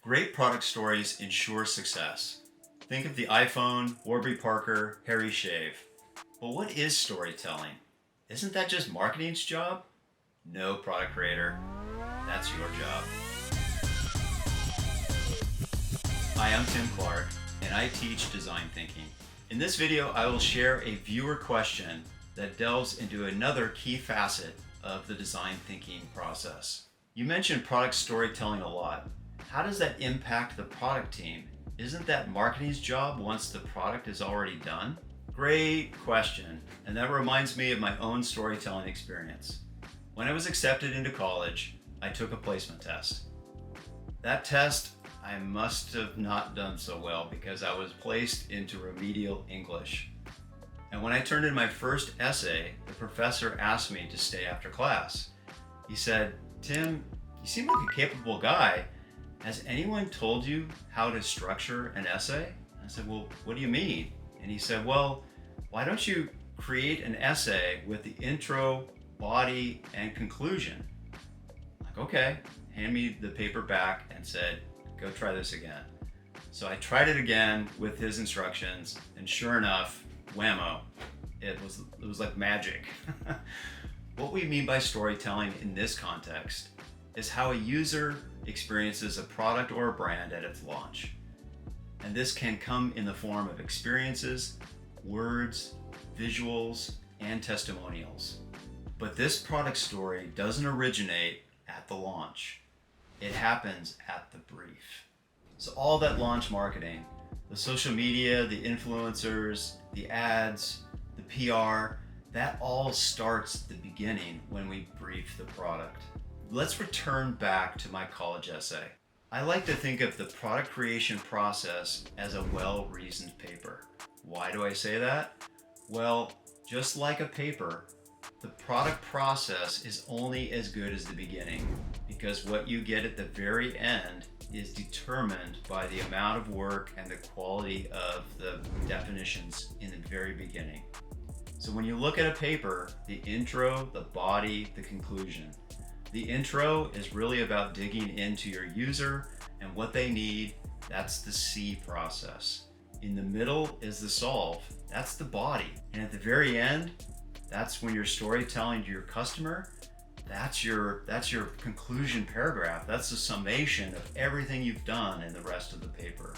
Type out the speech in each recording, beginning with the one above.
Great product stories ensure success. Think of the iPhone, Warby Parker, Harry Shave. But what is storytelling? Isn't that just marketing's job? No, product creator, that's your job. Hi, I'm Tim Clark, and I teach design thinking. In this video, I will share a viewer question that delves into another key facet of the design thinking process. You mentioned product storytelling a lot. How does that impact the product team? Isn't that marketing's job once the product is already done? Great question, and that reminds me of my own storytelling experience. When I was accepted into college, I took a placement test. That test, I must have not done so well because I was placed into remedial English. And when I turned in my first essay, the professor asked me to stay after class. He said, "Tim, you seem like a capable guy. Has anyone told you how to structure an essay?" I said, "Well, what do you mean?" And he said, "Well, why don't you create an essay with the intro, body, and conclusion?" I'm like, okay, hand me the paper back and said, "Go try this again." So I tried it again with his instructions, and sure enough, whammo, it was like magic. What we mean by storytelling in this context is how a user experiences a product or a brand at its launch. And this can come in the form of experiences, words, visuals, and testimonials. But this product story doesn't originate at the launch. It happens at the brief. So all that launch marketing, the social media, the influencers, the ads, the PR, that all starts at the beginning when we brief the product. Let's return back to my college essay. I like to think of the product creation process as a well-reasoned paper. Why do I say that? Well, just like a paper, the product process is only as good as the beginning, because what you get at the very end is determined by the amount of work and the quality of the definitions in the very beginning. So when you look at a paper, the intro, the body, the conclusion. The intro is really about digging into your user and what they need. That's the C process. In the middle is the solve. That's the body. And at the very end, that's when you're storytelling to your customer. That's your conclusion paragraph. That's the summation of everything you've done in the rest of the paper.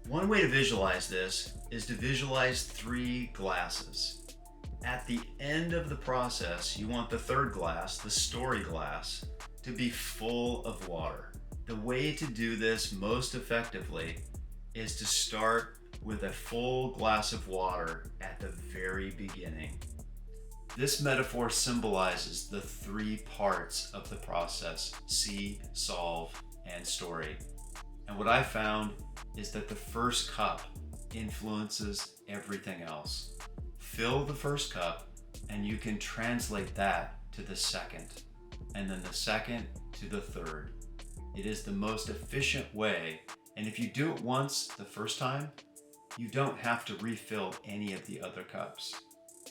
One way to visualize this is to visualize 3 glasses. At the end of the process, you want the third glass, the story glass, to be full of water. The way to do this most effectively is to start with a full glass of water at the very beginning. This metaphor symbolizes the 3 parts of the process: see, solve, and story. And what I found is that the first cup influences everything else. Fill the first cup, and you can translate that to the second, and then the second to the third. It is the most efficient way, and if you do it once the first time, you don't have to refill any of the other cups.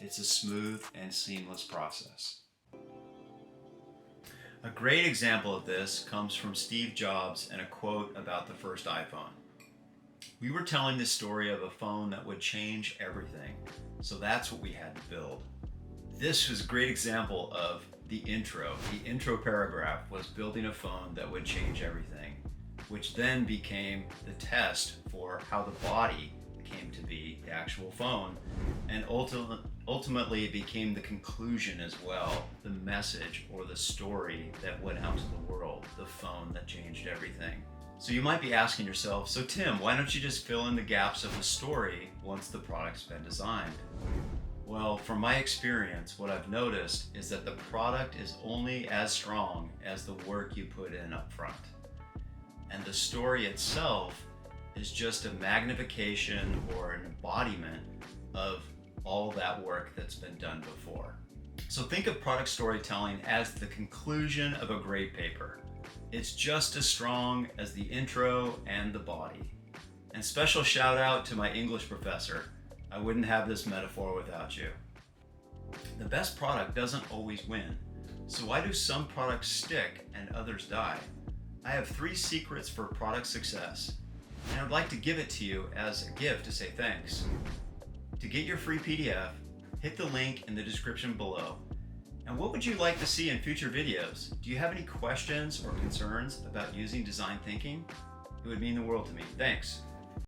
It's a smooth and seamless process. A great example of this comes from Steve Jobs and a quote about the first iPhone. "We were telling the story of a phone that would change everything, so that's what we had to build." This was a great example of the intro. The intro paragraph was building a phone that would change everything, which then became the test for how the body came to be, the actual phone, and ultimately it became the conclusion as well, the message or the story that went out to the world, the phone that changed everything. So you might be asking yourself, so Tim, why don't you just fill in the gaps of the story once the product's been designed? Well, from my experience, what I've noticed is that the product is only as strong as the work you put in up front. And the story itself is just a magnification or an embodiment of all that work that's been done before. So think of product storytelling as the conclusion of a great paper. It's just as strong as the intro and the body. And special shout out to my English professor. I wouldn't have this metaphor without you. The best product doesn't always win. So why do some products stick and others die? I have 3 secrets for product success, and I'd like to give it to you as a gift to say thanks. To get your free PDF, hit the link in the description below. And what would you like to see in future videos? Do you have any questions or concerns about using design thinking? It would mean the world to me. Thanks.